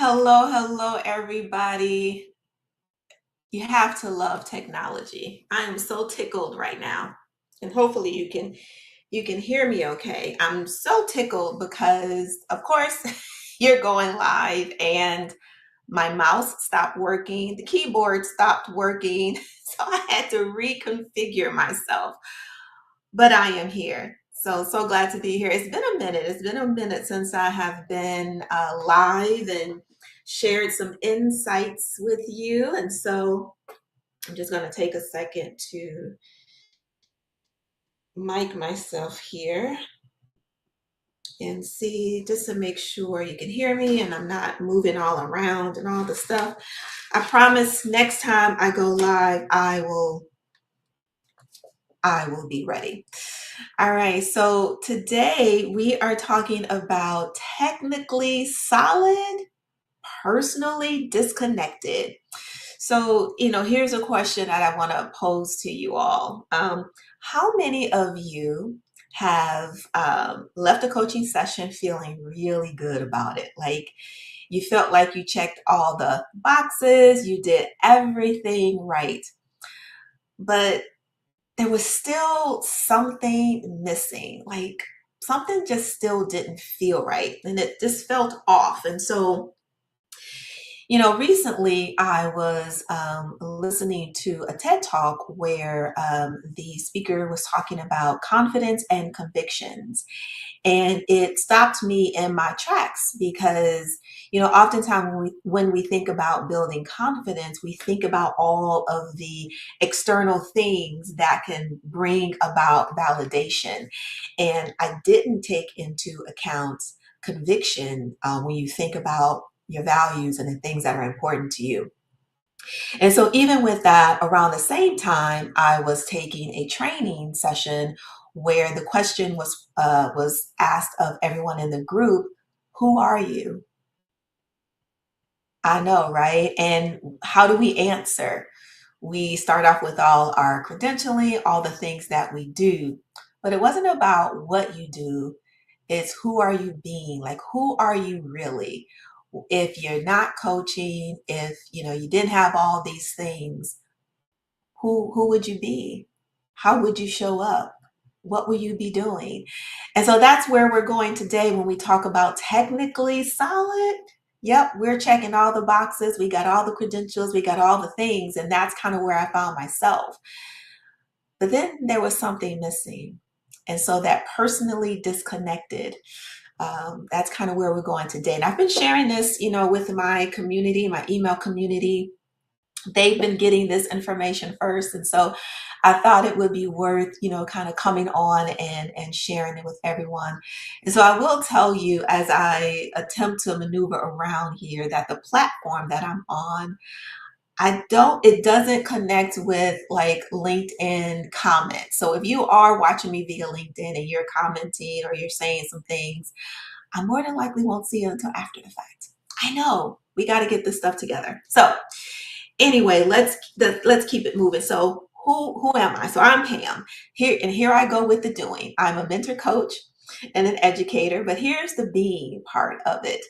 Hello, everybody. You have to love technology. I am so tickled right now. And hopefully you can hear me okay. I'm so tickled because of course you're going live and my mouse stopped working, the keyboard stopped working, so I had to reconfigure myself. But I am here. So glad to be here. It's been a minute. It's been a minute since I have been live and shared some insights with you. And so I'm just going to take a second to mic myself here and see just to make sure you can hear me and I'm not moving all around and all the stuff. I promise next time I go live, I will be ready. All right, so today we are talking about technically solid, personally disconnected. So, here's a question that I want to pose to you all. How many of you have left a coaching session feeling really good about it? Like you felt like you checked all the boxes, you did everything right, but there was still something missing. Like something just still didn't feel right and it just felt off. And so, recently I was listening to a TED talk where the speaker was talking about confidence and convictions. And it stopped me in my tracks because, oftentimes when we think about building confidence, we think about all of the external things that can bring about validation. And I didn't take into account conviction when you think about your values and the things that are important to you. And so even with that, around the same time, I was taking a training session where the question was asked of everyone in the group, who are you? I know, right? And how do we answer? We start off with all our credentialing, all the things that we do, but it wasn't about what you do. It's who are you being? Like, who are you really? If you're not coaching, if you didn't have all these things, who would you be? How would you show up? What will you be doing? And so that's where we're going today when we talk about technically solid. Yep, we're checking all the boxes. We got all the credentials, we got all the things, and that's kind of where I found myself. But then there was something missing. And so that personally disconnected, that's kind of where we're going today. And I've been sharing this, with my community, my email community. They've been getting this information first. And so I thought it would be worth, kind of coming on and sharing it with everyone. And so I will tell you as I attempt to maneuver around here that the platform that I'm on, it doesn't connect with like LinkedIn comments. So if you are watching me via LinkedIn and you're commenting or you're saying some things, I more than likely won't see it until after the fact. I know we got to get this stuff together. So anyway, let's keep it moving. So who am I? So I'm Pam. Here I go with the doing. I'm a mentor coach and an educator, but here's the being part of it.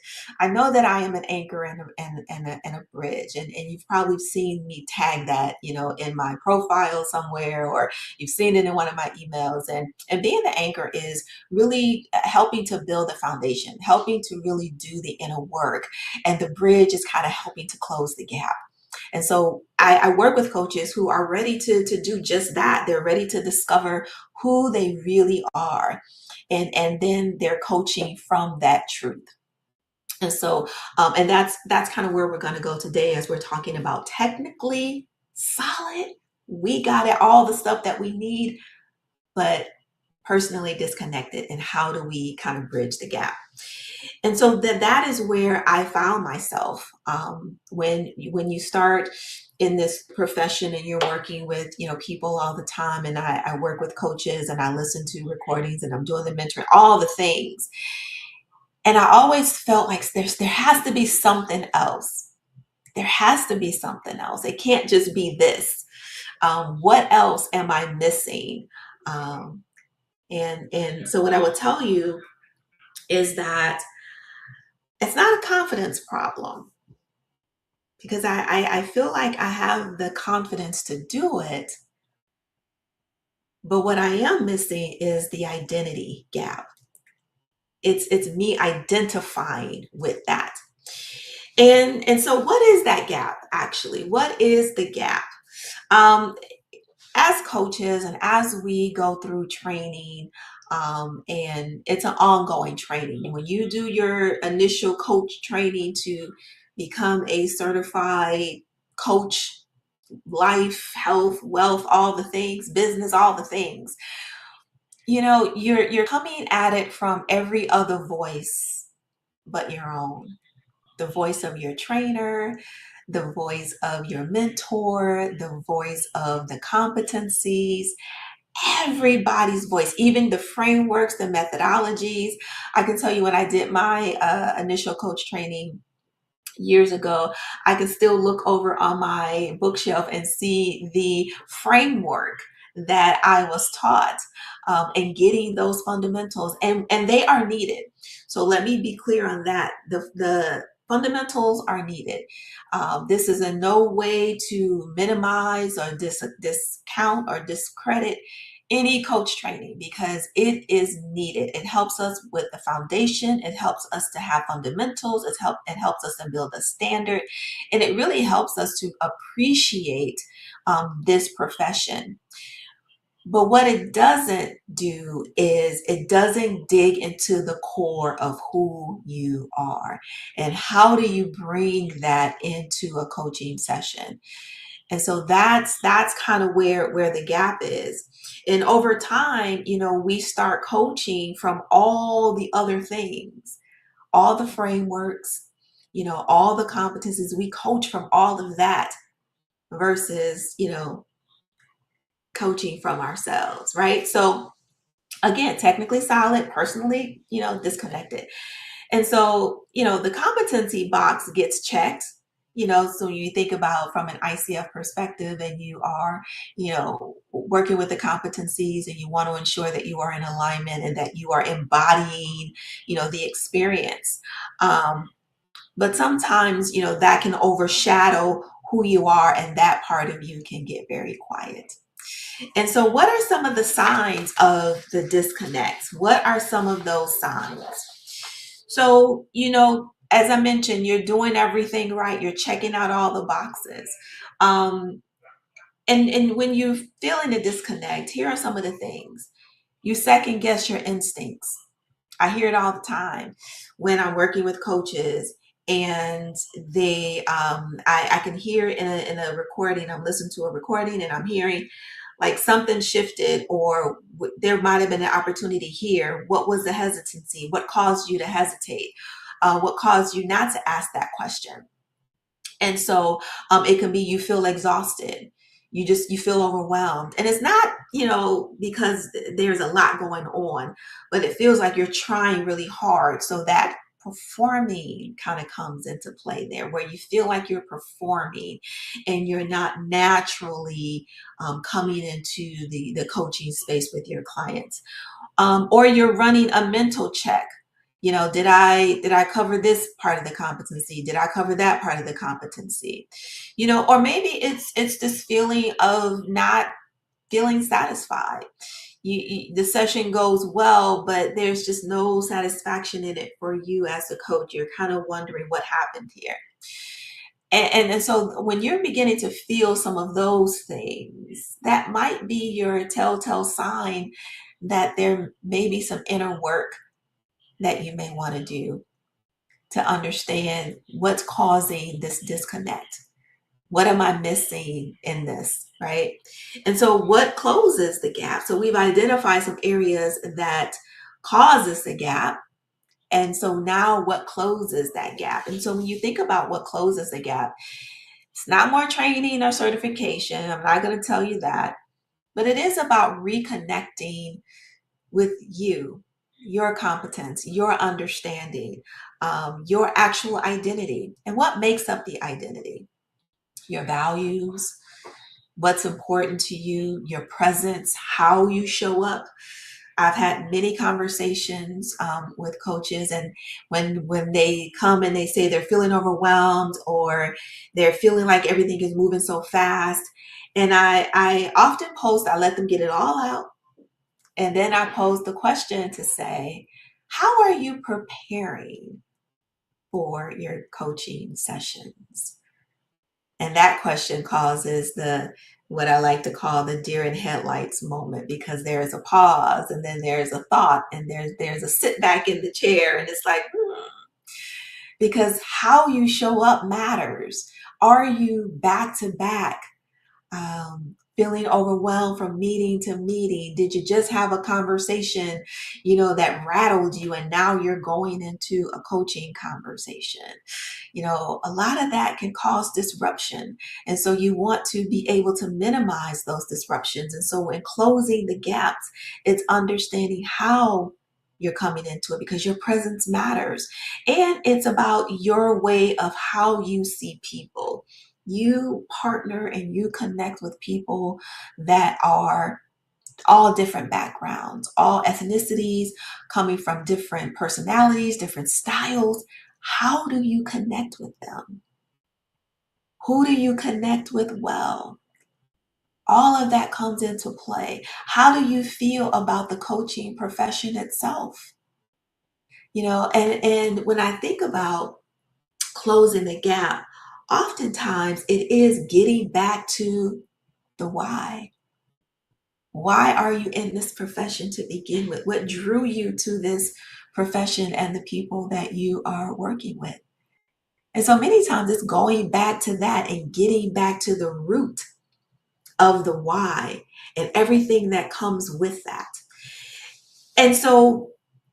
I know that I am an anchor and a bridge, and you've probably seen me tag that, in my profile somewhere, or you've seen it in one of my emails. And being the anchor is really helping to build a foundation, helping to really do the inner work, and the bridge is kind of helping to close the gap. And so I work with coaches who are ready to do just that. They're ready to discover who they really are. And then they're coaching from that truth. And so, and that's kind of where we're going to go today as we're talking about technically solid. We got it, all the stuff that we need, but personally disconnected. And how do we kind of bridge the gap? And so that is where I found myself when you start in this profession and you're working with people all the time, and I work with coaches and I listen to recordings and I'm doing the mentoring, all the things, and I always felt like there has to be something else. There has to be something else. It can't just be this. What else am I missing? And so what I would tell you is that It's not a confidence problem because I feel like I have the confidence to do it. But what I am missing is the identity gap. It's me identifying with that. And so what is that gap actually? What is the gap? Um, as coaches and as we go through training, and it's an ongoing training. When you do your initial coach training to become a certified coach, life, health, wealth, all the things, business, all the things, you're coming at it from every other voice but your own. The voice of your trainer, the voice of your mentor, the voice of the competencies, everybody's voice, even the frameworks, the methodologies. I can tell you when I did my initial coach training years ago, I can still look over on my bookshelf and see the framework that I was taught, and getting those fundamentals, and they are needed. So let me be clear on that. The fundamentals are needed. This is in no way to minimize or discount or discredit any coach training because it is needed. It helps us with the foundation. It helps us to have fundamentals. It helps us to build a standard, and it really helps us to appreciate this profession. But what it doesn't do is it doesn't dig into the core of who you are and how do you bring that into a coaching session. And so that's kind of where the gap is. And over time, we start coaching from all the other things, all the frameworks, all the competencies. We coach from all of that versus, coaching from ourselves, right? So again, technically solid, personally, disconnected. And so, the competency box gets checked. So you think about from an ICF perspective and you are, working with the competencies and you want to ensure that you are in alignment and that you are embodying, the experience. But sometimes, that can overshadow who you are and that part of you can get very quiet. And so, what are some of the signs of the disconnect? What are some of those signs? So, as I mentioned, you're doing everything right. You're checking out all the boxes. Um, and when you feel in a disconnect, here are some of the things. You second guess your instincts. I hear it all the time when I'm working with coaches and I can hear in a recording, I'm listening to a recording and I'm hearing like something shifted or there might have been an opportunity here. What was the hesitancy? What caused you to hesitate? What caused you not to ask that question? And so it can be you feel exhausted. You feel overwhelmed. And it's not, because there's a lot going on, but it feels like you're trying really hard. So that performing kind of comes into play there where you feel like you're performing and you're not naturally coming into the coaching space with your clients. Or you're running a mental check. Did I cover this part of the competency? Did I cover that part of the competency? Or maybe it's this feeling of not feeling satisfied. The session goes well, but there's just no satisfaction in it for you as a coach. You're kind of wondering what happened here. And so when you're beginning to feel some of those things, that might be your telltale sign that there may be some inner work that you may want to do to understand what's causing this disconnect. What am I missing in this, right? And so what closes the gap? So we've identified some areas that causes the gap. And so now what closes that gap? And so when you think about what closes the gap, it's not more training or certification. I'm not going to tell you that, but it is about reconnecting with you, your competence, your understanding, your actual identity, and what makes up the identity, your values, what's important to you, your presence, how you show up, I've had many conversations with coaches, and when they come and they say they're feeling overwhelmed or they're feeling like everything is moving so fast, and I often post, I let them get it all out, and then I pose the question to say, how are you preparing for your coaching sessions? And that question causes the what I like to call the deer in headlights moment, because there's a pause and then there's a thought and there's a sit back in the chair, and it's like, because how you show up matters. Are you back to back, feeling overwhelmed from meeting to meeting? Did you just have a conversation, that rattled you, and now you're going into a coaching conversation? A lot of that can cause disruption. And so you want to be able to minimize those disruptions. And so in closing the gaps, it's understanding how you're coming into it, because your presence matters. And it's about your way of how you see people. You partner and you connect with people that are all different backgrounds, all ethnicities, coming from different personalities, different styles. How do you connect with them? Who do you connect with well? All of that comes into play. How do you feel about the coaching profession itself? And when I think about closing the gap, oftentimes it is getting back to the why. Why are you in this profession to begin with? What drew you to this profession and the people that you are working with? And so many times it's going back to that and getting back to the root of the why and everything that comes with that. And so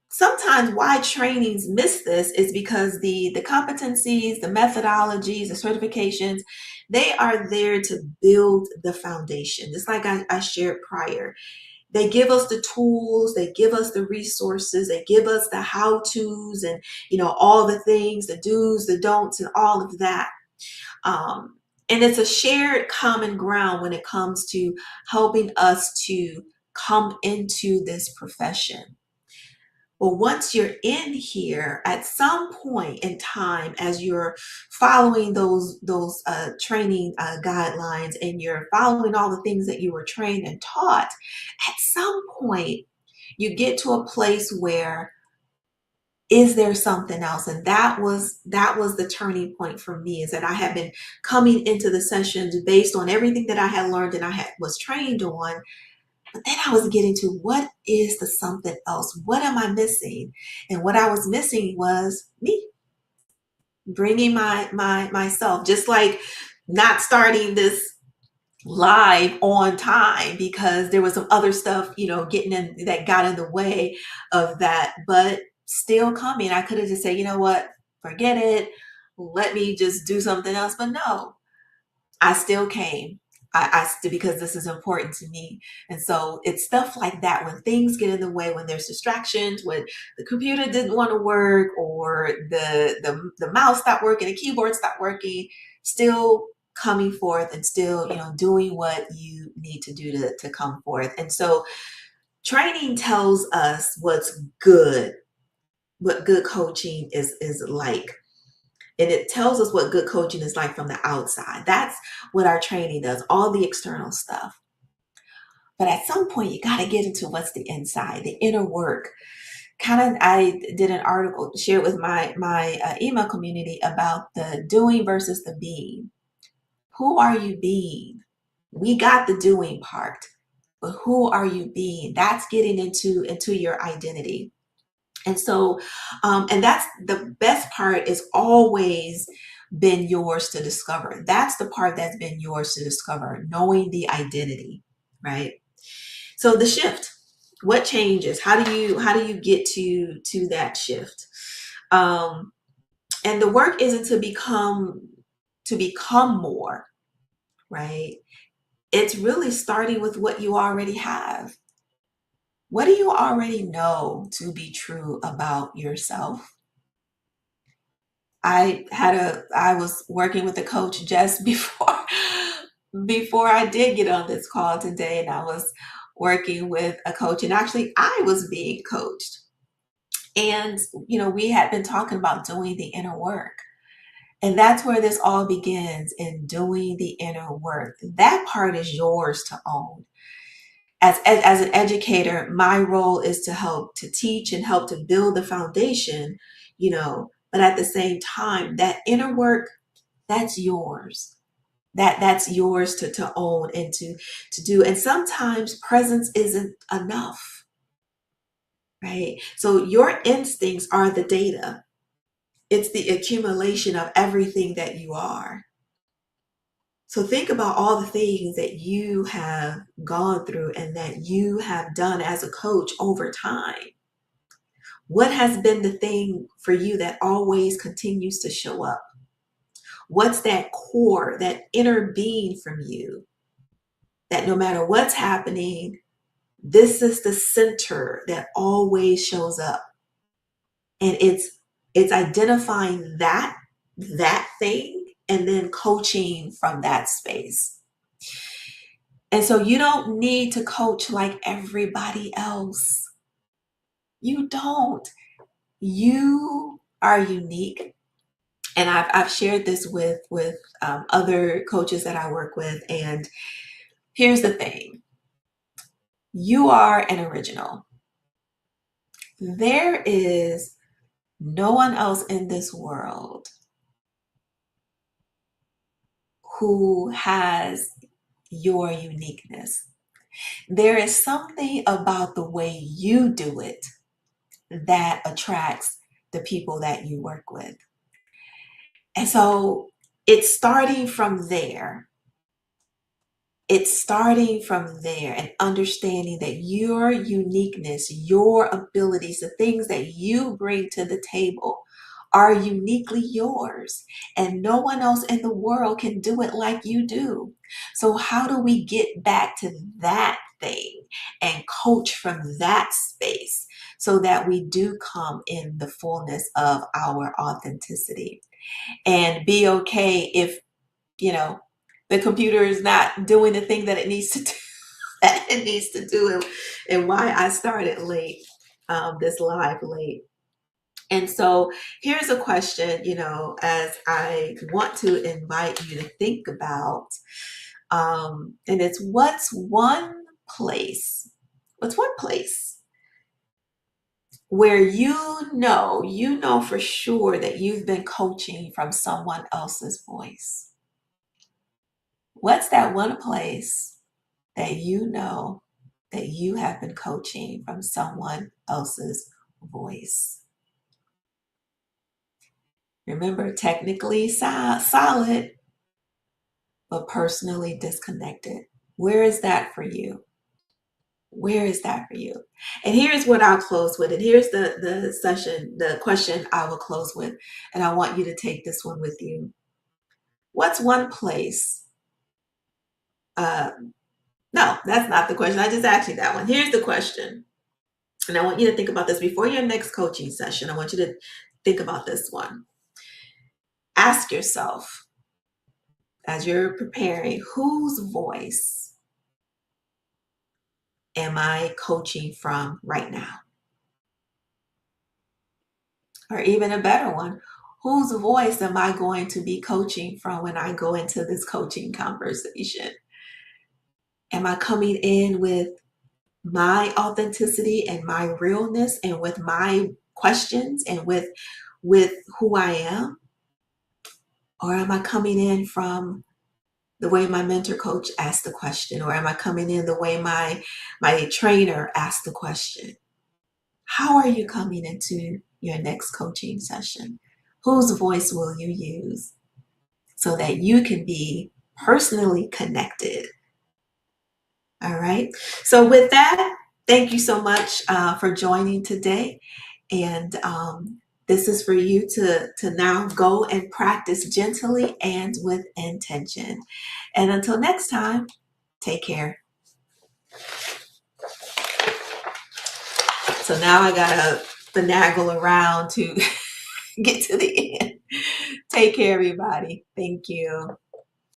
sometimes why trainings miss this is because the competencies, the methodologies, the certifications, they are there to build the foundation. Just like I shared prior. They give us the tools, they give us the resources, they give us the how-tos and, all the things, the do's, the don'ts, and all of that. And it's a shared common ground when it comes to helping us to come into this profession. Well, once you're in here, at some point in time, as you're following those training guidelines, and you're following all the things that you were trained and taught, at some point you get to a place where, is there something else? And that was the turning point for me, is that I had been coming into the sessions based on everything that I had learned and was trained on. But then I was getting to, what is the something else? What am I missing? And what I was missing was me, bringing myself, just like not starting this live on time because there was some other stuff, getting in that got in the way of that, but still coming. I could have just said, you know what, forget it. Let me just do something else. But no, I still came. I still, because this is important to me. And so it's stuff like that, when things get in the way, when there's distractions, when the computer didn't want to work, or the mouse stopped working, the keyboard stopped working, still coming forth and still, doing what you need to do to come forth. And so training tells us what's good, what good coaching is like. And it tells us what good coaching is like from the outside. That's what our training does, all the external stuff. But at some point, you got to get into what's the inside, the inner work. I did an article, shared with my email community, about the doing versus the being. Who are you being? We got the doing part, but who are you being? That's getting into your identity. And so, and that's the best part, is always been yours to discover. That's the part that's been yours to discover, knowing the identity, right? So the shift, what changes? How do you get to that shift? And the work isn't to become more, right? It's really starting with what you already have. What do you already know to be true about yourself? I was working with a coach just before I did get on this call today, and I was working with a coach, and actually I was being coached. And, we had been talking about doing the inner work. And that's where this all begins, in doing the inner work. That part is yours to own. As an educator, my role is to help to teach and help to build the foundation, but at the same time, that inner work, that's yours. That's yours to own and to do. And sometimes presence isn't enough, right? So your instincts are the data. It's the accumulation of everything that you are. So think about all the things that you have gone through and that you have done as a coach over time. What has been the thing for you that always continues to show up? What's that core, that inner being from you, that no matter what's happening, this is the center that always shows up? And it's identifying that thing and then coaching from that space. And so you don't need to coach like everybody else. You don't. You are unique. And I've shared this with other coaches that I work with. And here's the thing. You are an original. There is no one else in this world who has your uniqueness. There is something about the way you do it that attracts the people that you work with. And so it's starting from there. It's starting from there and understanding that your uniqueness, your abilities, the things that you bring to the table are uniquely yours, and no one else in the world can do it like you do. So how do we get back to that thing and coach from that space so that we do come in the fullness of our authenticity, and be okay if, the computer is not doing the thing that it needs to do, that it needs to do, and why I started late, this live late. And so here's a question, as I want to invite you to think about, and it's what's one place where you know for sure that you've been coaching from someone else's voice? What's that one place that you know that you have been coaching from someone else's voice? Remember, technically solid, but personally disconnected. Where is that for you? Where is that for you? And here's what I'll close with. And here's the session, the question I will close with. And I want you to take this one with you. What's one place? No, that's not the question. I just asked you that one. Here's the question. And I want you to think about this before your next coaching session. I want you to think about this one. Ask yourself, as you're preparing, whose voice am I coaching from right now? Or even a better one, whose voice am I going to be coaching from when I go into this coaching conversation? Am I coming in with my authenticity and my realness and with my questions and with who I am? Or am I coming in from the way my mentor coach asked the question? Or am I coming in the way my trainer asked the question? How are you coming into your next coaching session? Whose voice will you use so that you can be personally connected? All right. So with that, thank you so much for joining today. And this is for you to now go and practice gently and with intention. And until next time, take care. So now I gotta finagle around to get to the end. Take care, everybody. Thank you.